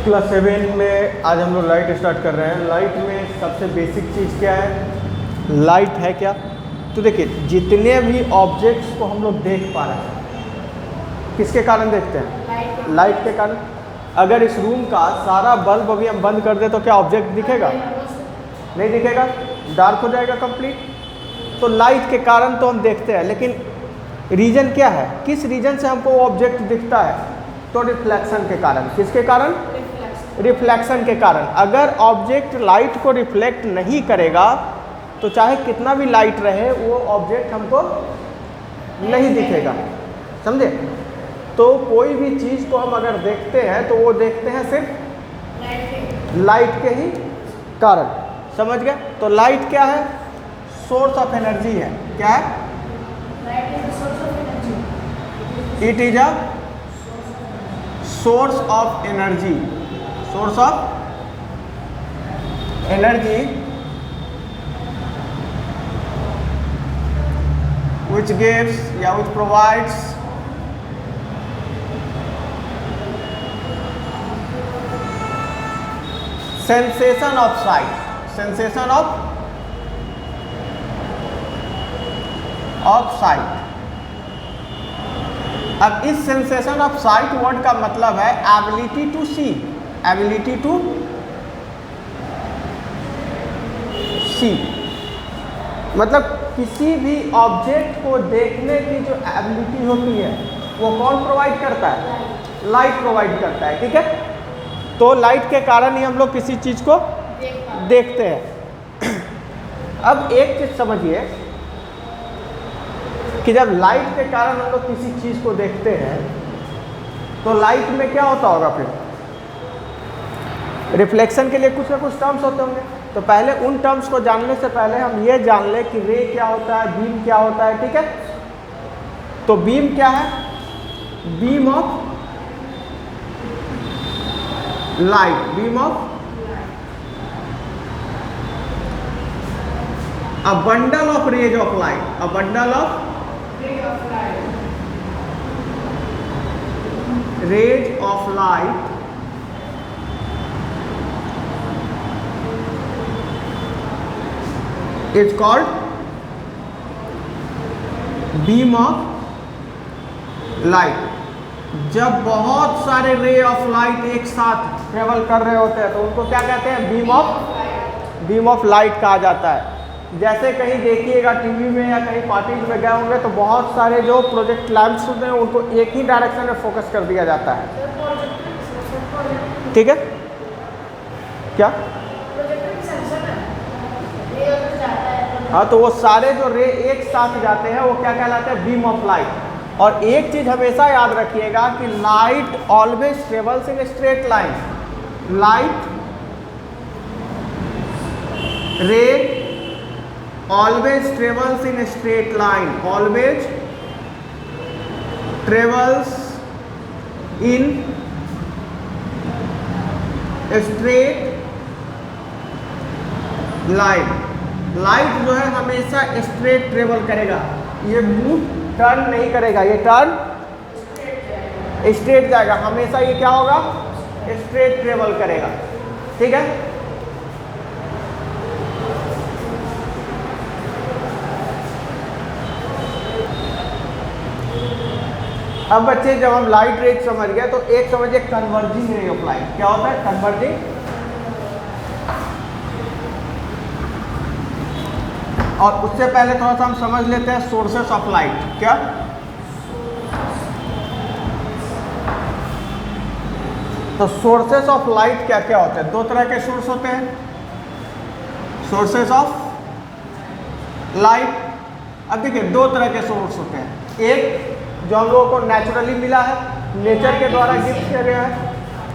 Class 7 में आज हम लोग लाइट स्टार्ट कर रहे हैं। लाइट में सबसे बेसिक चीज़ क्या है? लाइट है क्या? तो देखिए, जितने भी ऑब्जेक्ट्स को हम लोग देख पा रहे हैं किसके कारण देखते हैं? लाइट के कारण। अगर इस रूम का सारा बल्ब अभी हम बंद कर दे तो क्या ऑब्जेक्ट दिखेगा? नहीं दिखेगा, डार्क हो जाएगा कंप्लीट। तो लाइट के कारण तो हम देखते हैं, लेकिन रीजन क्या है? किस रीजन से हमको वो ऑब्जेक्ट दिखता है? तो रिफ्लेक्शन के कारण। किसके कारण? रिफ्लेक्शन के कारण। अगर ऑब्जेक्ट लाइट को रिफ्लेक्ट नहीं करेगा तो चाहे कितना भी लाइट रहे वो ऑब्जेक्ट हमको नहीं दिखेगा। समझे? तो कोई भी चीज़ को हम अगर देखते हैं तो वो देखते हैं सिर्फ लाइट के ही कारण। समझ गए? तो लाइट क्या है? सोर्स ऑफ एनर्जी है। क्या है? It is a source of energy. Source of energy which gives which provides sensation of sight, sensation of sight। अब इस सेंसेशन ऑफ साइट वर्ड का मतलब है ability to see, ability to see. मतलब किसी भी ऑब्जेक्ट को देखने की जो एबिलिटी होती है वो कौन प्रोवाइड करता है? लाइट प्रोवाइड करता है। ठीक है? तो लाइट के कारण ही हम लोग किसी चीज़ को देखते हैं। अब एक चीज़ समझिए कि जब लाइट के कारण हम लोग किसी चीज़ को देखते हैं तो लाइट में क्या होता होगा? फिर रिफ्लेक्शन के लिए कुछ ना कुछ टर्म्स होते होंगे। तो पहले उन टर्म्स को जानने से पहले हम ये जान लें कि रे क्या होता है, बीम क्या होता है। ठीक है? तो बीम क्या है? Beam of light, beam of a bundle of rays of light, a bundle of rays of light is called beam of light। जब बहुत सारे रे ऑफ लाइट एक साथ ट्रेवल कर रहे होते हैं तो उनको क्या कहते हैं? बीम ऑफ लाइट कहा जाता है। जैसे कहीं देखिएगा टीवी में या कहीं पार्टीज में गए होंगे तो बहुत सारे जो प्रोजेक्ट लैंप्स होते हैं उनको एक ही डायरेक्शन में फोकस कर दिया जाता है। ठीक है? क्या? हाँ, तो वो सारे जो रे एक साथ जाते हैं वो क्या कहलाते हैं? Beam of light. और एक चीज हमेशा याद रखिएगा कि light always travels in straight line. Light रे always travels in a straight line, always travels in a straight line। Light जो है हमेशा स्ट्रेट ट्रेवल करेगा, ये मूव टर्न नहीं करेगा, ये टर्न स्ट्रेट जाएगा। हमेशा ये क्या होगा? स्ट्रेट ट्रेवल करेगा। ठीक है? अब बच्चे जब हम लाइट रेज समझ गए तो एक समझिए कन्वर्जिंग रे ऑफ लाइट। क्या होता है कन्वर्जिंग? और उससे पहले थोड़ा सा हम समझ लेते हैं सोर्सेस ऑफ लाइट। क्या? तो सोर्सेस ऑफ लाइट क्या क्या होते हैं? दो तरह के सोर्स होते हैं, सोर्सेस ऑफ लाइट। अब देखिए, दो तरह के सोर्स होते हैं। एक जो हम लोगों को नेचुरली मिला है, नेचर के द्वारा गिफ्ट किया गया है,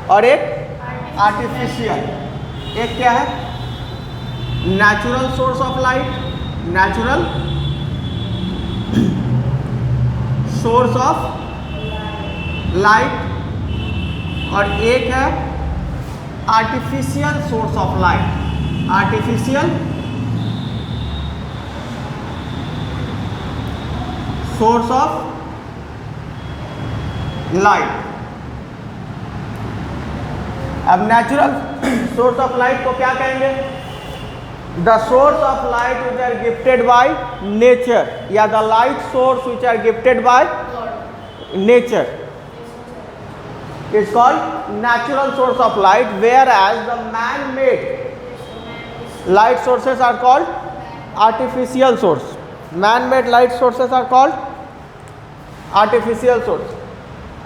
और एक आर्टिफिशियल। एक क्या है? Natural source of light, natural source of light, और एक है artificial source of light, artificial source of light. अब नेचुरल सोर्स ऑफ लाइट को क्या कहेंगे? The source of light which are gifted by nature, या the light source which are gifted by nature is called natural source of light, whereas the man-made light sources are called artificial source. Man-made light sources are called artificial source.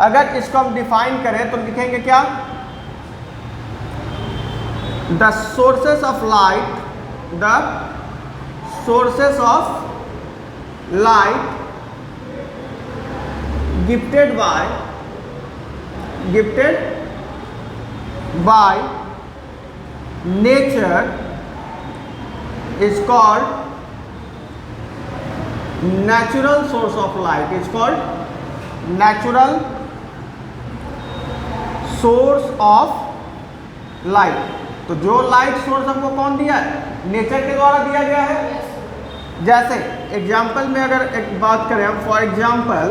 अगर इसको हम define करें तो लिखेंगे क्या? The sources of light, the sources of light gifted by nature is called natural source of light. It's called natural source of light. तो जो light source हमको कौन दिया है? नेचर के द्वारा दिया गया है. जैसे एग्जाम्पल में अगर एक बात करें हम, फॉर एग्जाम्पल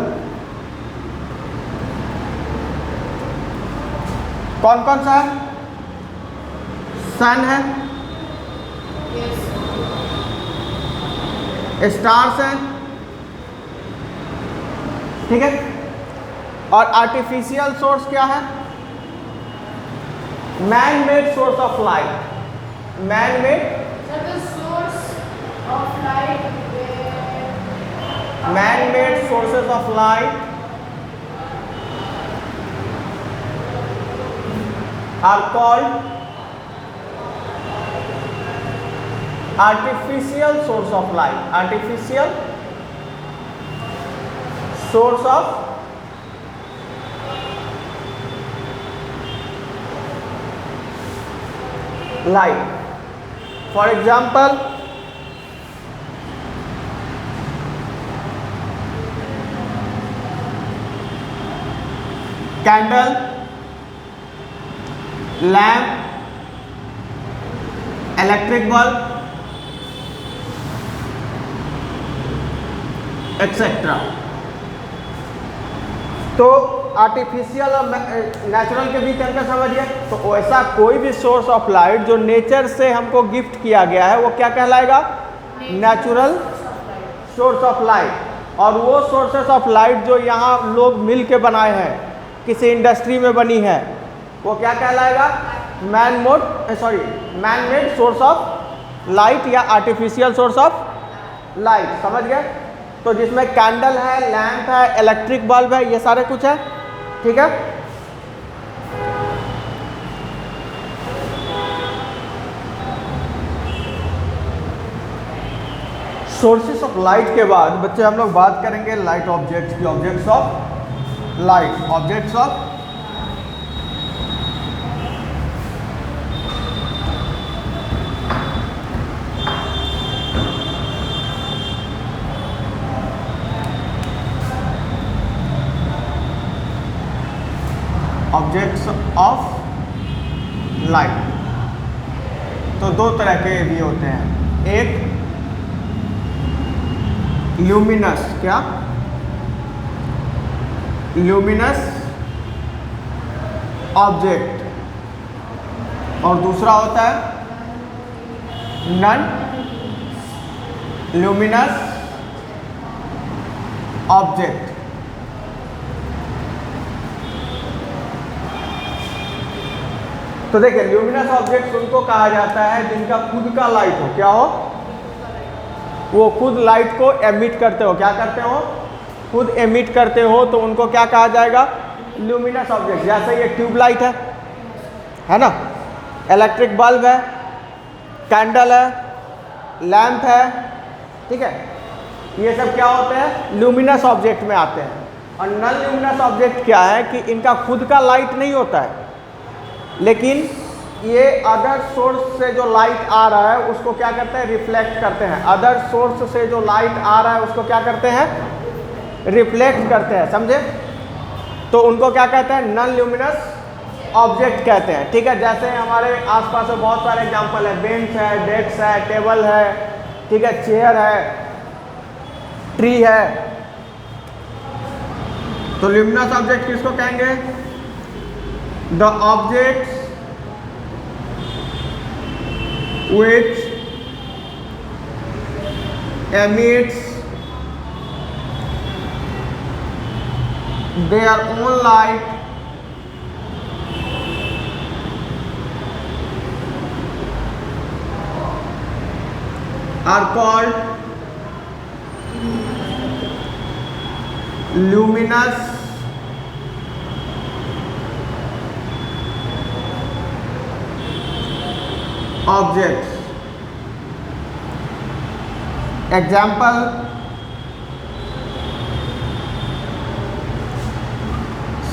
कौन कौन सा है? सन है, स्टार्स हैं, ठीक है. और आर्टिफिशियल सोर्स क्या है? Man made source of light. Man made sources of light are called artificial source of light. Artificial source of light. For example, candle, lamp, electric bulb, etc. तो आर्टिफिशियल और natural के बीच अंतर समझिए. तो ऐसा कोई भी सोर्स ऑफ लाइट जो नेचर से हमको गिफ्ट किया गया है वो क्या कहलाएगा? Natural source of light. और वो सोर्सेस ऑफ लाइट जो यहाँ लोग मिल के बनाए हैं, किसी इंडस्ट्री में बनी है, वो क्या कहलाएगा? Man made source of light या आर्टिफिशियल सोर्स ऑफ लाइट. समझ गए? तो जिसमें कैंडल है, लैंप है, इलेक्ट्रिक बल्ब है, ये सारे कुछ है, ठीक है. सोर्सेस ऑफ लाइट के बाद बच्चे हम लोग बात करेंगे लाइट ऑब्जेक्ट्स की. Objects of light. Objects of objects of light. तो दो तरह के भी होते हैं. एक ल्यूमिनस, क्या? Luminous object. और दूसरा होता है नॉन ल्यूमिनस ऑब्जेक्ट. तो देखिए, ल्यूमिनस ऑब्जेक्ट्स उनको कहा जाता है जिनका खुद का लाइट हो. क्या हो? वो खुद लाइट को एमिट करते हो. क्या करते हो? खुद एमिट करते हो, तो उनको क्या कहा जाएगा? Luminous object. जैसे ये ट्यूबलाइट है ना, इलेक्ट्रिक बल्ब है, कैंडल है, लैंप है, ठीक है. ये सब क्या होते हैं? ल्यूमिनस ऑब्जेक्ट में आते हैं. और नॉन ल्यूमिनस ऑब्जेक्ट क्या है कि इनका खुद का लाइट नहीं होता है, लेकिन ये अदर सोर्स से जो लाइट आ रहा है उसको क्या करते हैं? रिफ्लेक्ट करते हैं. अदर सोर्स से जो लाइट आ रहा है उसको क्या करते हैं? रिफ्लेक्ट करते हैं. समझे? तो उनको क्या कहते हैं? नॉन ल्यूमिनस ऑब्जेक्ट कहते हैं, ठीक है. जैसे हमारे आसपास में बहुत सारे एग्जांपल है. बेंच है, डेस्क है, टेबल है, ठीक है, चेयर है, ट्री है. तो ल्यूमिनस ऑब्जेक्ट किसको कहेंगे? The objects which emits their own light are called luminous objects. Example,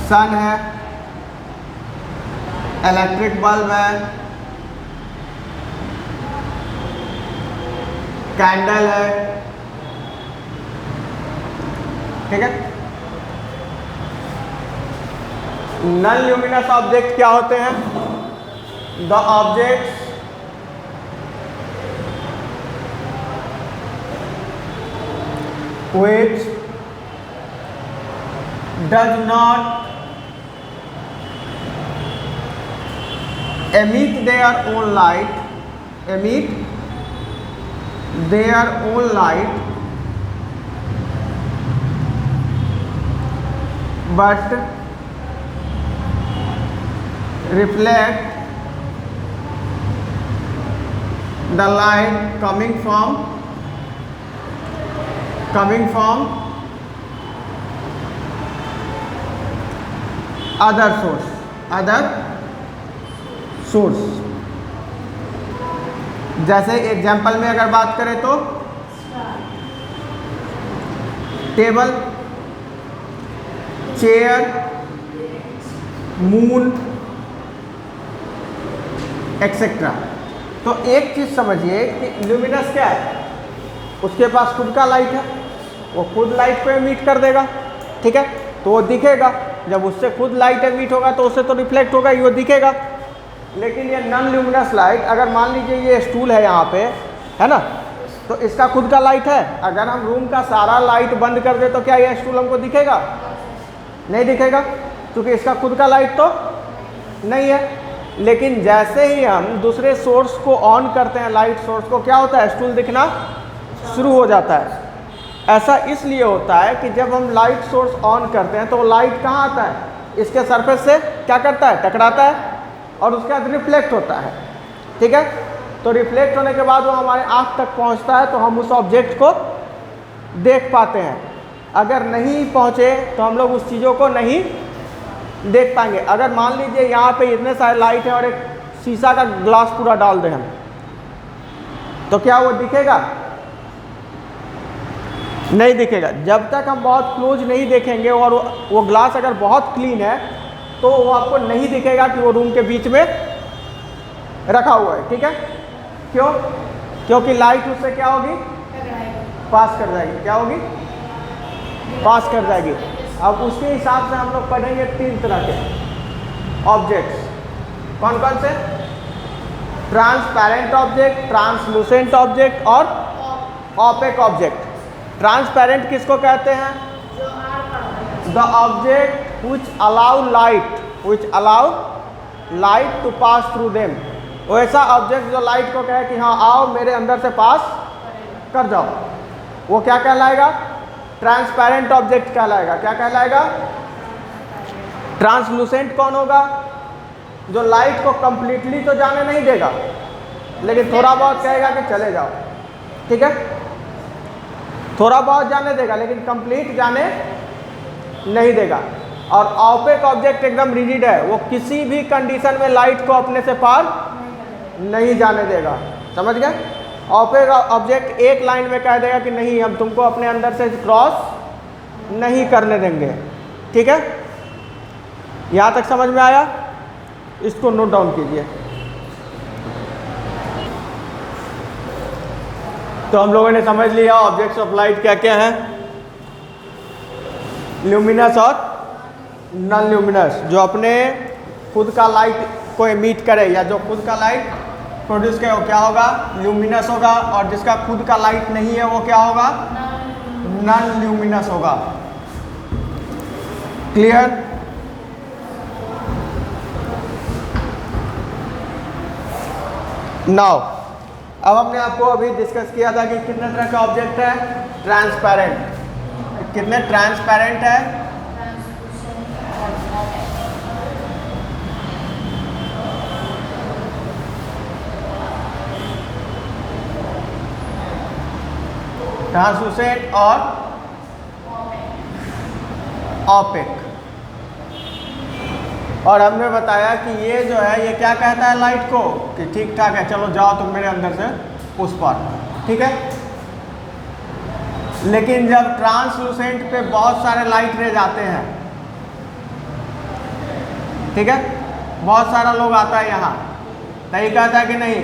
सन है, इलेक्ट्रिक बल्ब है, कैंडल है, ठीक है। नॉन ल्यूमिनस ऑब्जेक्ट क्या होते हैं? The objects which does not emit their own light, but reflect the light coming from other source। जैसे example में अगर बात करें तो टेबल, चेयर, मून एक्सेट्रा। तो एक चीज समझिए कि ल्यूमिनस क्या है, उसके पास खुद का लाइट है, वो खुद लाइट को एमिट कर देगा, ठीक है, तो वो दिखेगा। जब उससे खुद लाइट एमिट होगा तो उससे तो रिफ्लेक्ट होगा ही, वो दिखेगा। लेकिन ये नॉन ल्यूमिनस लाइट, अगर मान लीजिए ये स्टूल है यहाँ पे, है ना, तो इसका खुद का लाइट है। अगर हम रूम का सारा लाइट बंद कर दे तो क्या ये स्टूल हमको दिखेगा? नहीं दिखेगा, क्योंकि इसका खुद का लाइट तो नहीं है। लेकिन जैसे ही हम दूसरे सोर्स को ऑन करते हैं, लाइट सोर्स को, क्या होता है? स्टूल दिखना शुरू हो जाता है। ऐसा इसलिए होता है कि जब हम लाइट सोर्स ऑन करते हैं तो लाइट कहाँ आता है? इसके सरफेस से क्या करता है? टकराता है और उसके बाद रिफ्लेक्ट होता है, ठीक है। तो रिफ्लेक्ट होने के बाद वो हमारे आँख तक पहुँचता है तो हम उस ऑब्जेक्ट को देख पाते हैं। अगर नहीं पहुँचे तो हम लोग उस चीज़ों को नहीं देख पाएंगे। अगर मान लीजिए यहाँ पे इतने सारे लाइट हैं और एक शीशा का ग्लास पूरा डाल दें हम, तो क्या वो दिखेगा? नहीं दिखेगा। जब तक हम बहुत क्लोज नहीं देखेंगे और वो ग्लास अगर बहुत क्लीन है तो वो आपको नहीं दिखेगा कि वो रूम के बीच में रखा हुआ है, ठीक है। क्यों? क्योंकि लाइट उससे क्या होगी? पास कर जाएगी। क्या होगी? पास कर जाएगी। अब उसके हिसाब से हम लोग पढ़ेंगे 3 तरह के ऑब्जेक्ट्स। कौन कौन से? ट्रांसपेरेंट ऑब्जेक्ट, ट्रांसलूसेंट ऑब्जेक्ट और ऑपेक ऑब्जेक्ट। ट्रांसपेरेंट किसको कहते हैं? The object which allow light to pass through them। वो ऐसा ऑब्जेक्ट जो लाइट को कहे कि हाँ आओ मेरे अंदर से पास कर जाओ, वो क्या कहलाएगा? ट्रांसपेरेंट ऑब्जेक्ट कहलाएगा। क्या कहलाएगा? ट्रांसलूसेंट कौन होगा? जो लाइट को कंप्लीटली तो जाने नहीं देगा, लेकिन थोड़ा बहुत कहेगा कि चले जाओ, ठीक है, थोड़ा बहुत जाने देगा लेकिन कंप्लीट जाने नहीं देगा। और ऑपेक ऑब्जेक्ट एकदम रिजिड है, वो किसी भी कंडीशन में लाइट को अपने से पार नहीं जाने देगा। समझ गए? ऑपेक ऑब्जेक्ट एक लाइन में कह देगा कि नहीं, हम तुमको अपने अंदर से क्रॉस नहीं करने देंगे, ठीक है। यहाँ तक समझ में आया? इसको नोट डाउन कीजिए। तो हम लोगों ने समझ लिया ऑब्जेक्ट्स ऑफ लाइट क्या क्या है, ल्यूमिनस और नॉन ल्यूमिनस। जो अपने खुद का लाइट को एमिट करे या जो खुद का लाइट प्रोड्यूस करे वो क्या होगा? ल्यूमिनस होगा। और जिसका खुद का लाइट नहीं है वो क्या होगा? नॉन ल्यूमिनस होगा। क्लियर? नाउ अब हमने आपको अभी डिस्कस किया था कि कितने तरह का ऑब्जेक्ट है, ट्रांसपेरेंट। कितने ट्रांसपेरेंट है, ट्रांसलूसेंट और ऑपेक। और हमने बताया कि ये जो है ये क्या कहता है लाइट को कि ठीक ठाक है, चलो जाओ तुम मेरे अंदर से उस पर, ठीक है। लेकिन जब ट्रांसलूसेंट पे बहुत सारे लाइट रेज आते हैं, ठीक है, बहुत सारा लोग आता है यहाँ, तो ये कहता है कि नहीं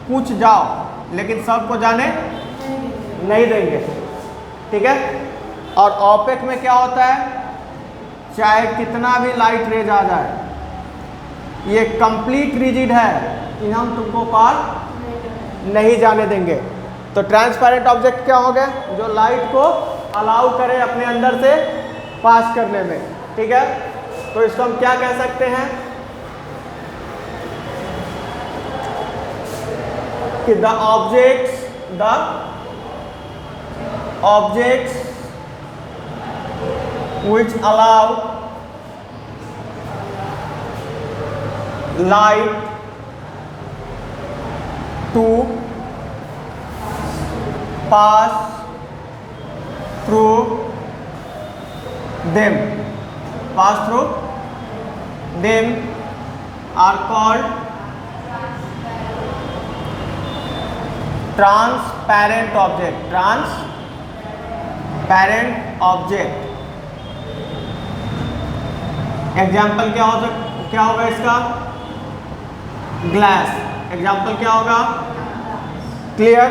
कुछ जाओ, लेकिन सबको जाने नहीं देंगे, ठीक है। और ऑपेक में क्या होता है, चाहे कितना भी लाइट रेज आ जाए, ये कंप्लीट रिजिड है कि हम तुमको पार नहीं जाने देंगे। तो ट्रांसपेरेंट ऑब्जेक्ट क्या हो गया, जो लाइट को अलाउ करे अपने अंदर से पास करने में, ठीक है। तो इसको हम क्या कह सकते हैं कि the objects which allow light to pass through them are called transparent object। Example क्या होगा इसका, ग्लास। एग्जाम्पल क्या होगा, क्लियर।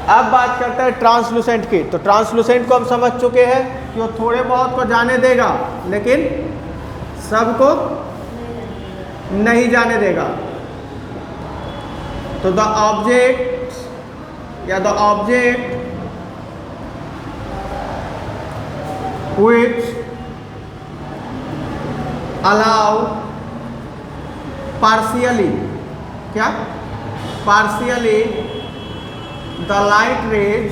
अब बात करते हैं ट्रांसलूसेंट की। तो ट्रांसलूसेंट को हम समझ चुके हैं कि वो थोड़े बहुत को जाने देगा लेकिन सबको नहीं जाने देगा। तो the object which allow partially the light rays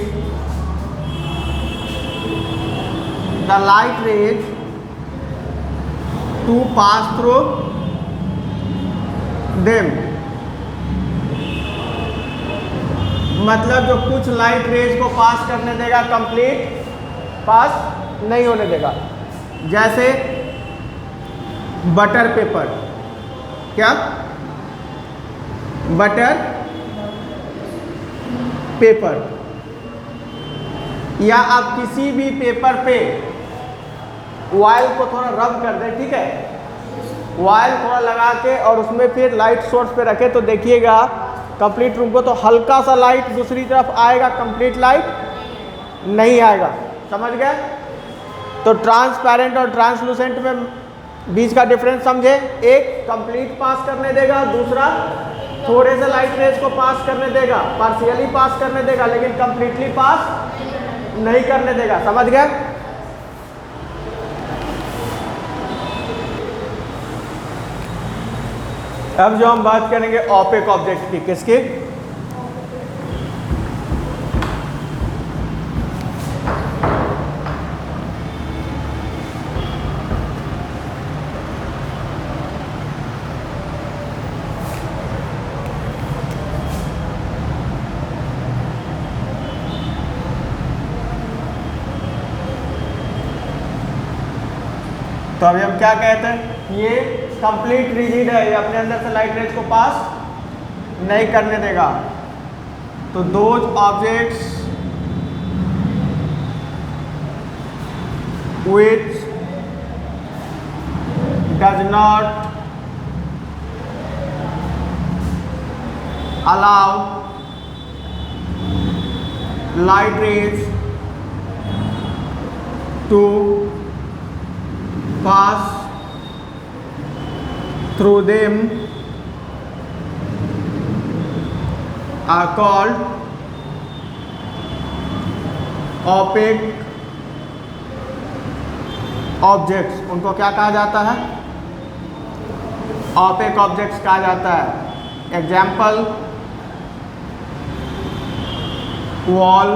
to pass through them। मतलब जो कुछ लाइट रेज को पास करने देगा, कंप्लीट पास नहीं होने देगा। जैसे बटर पेपर, क्या बटर पेपर, या आप किसी भी पेपर पे ऑयल को थोड़ा रब कर दें, ठीक है, ऑयल थोड़ा लगा के और उसमें फिर लाइट सोर्स पे रखे, तो देखिएगा कंप्लीट रूम को तो हल्का सा लाइट दूसरी तरफ आएगा, कंप्लीट लाइट नहीं आएगा। समझ गए। तो ट्रांसपेरेंट और ट्रांसलूसेंट में बीच का डिफरेंस समझे, एक कंप्लीट पास करने देगा, दूसरा थोड़े से लाइट रेज को पास करने देगा, पार्शियली पास करने देगा लेकिन कंप्लीटली पास नहीं करने देगा। समझ गए। अब जो हम बात करेंगे ऑपेक ऑब्जेक्ट की, किसकी, तो अभी हम क्या कहते हैं, ये कंप्लीट रिजिड है, ये अपने अंदर से लाइट रेज को पास नहीं करने देगा। तो those objects which does not allow light rays to pass through them are called opaque objects. उनको क्या कहा जाता है, ऑपेक ऑब्जेक्ट्स कहा जाता है। Example wall,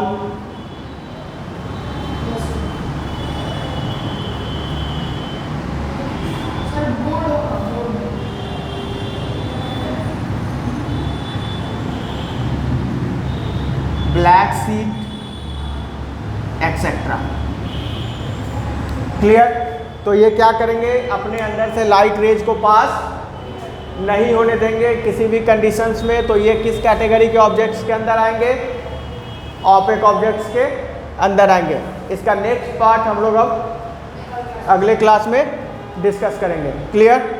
black seat, etcetera. Clear? तो ये क्या करेंगे, अपने अंदर से लाइट रेज को पास नहीं होने देंगे किसी भी कंडीशंस में। तो ये किस कैटेगरी के ऑब्जेक्ट्स के अंदर आएंगे? ऑपेक ऑब्जेक्ट्स के अंदर आएंगे। इसका नेक्स्ट पार्ट हम लोग अब अगले क्लास में डिस्कस करेंगे। क्लियर?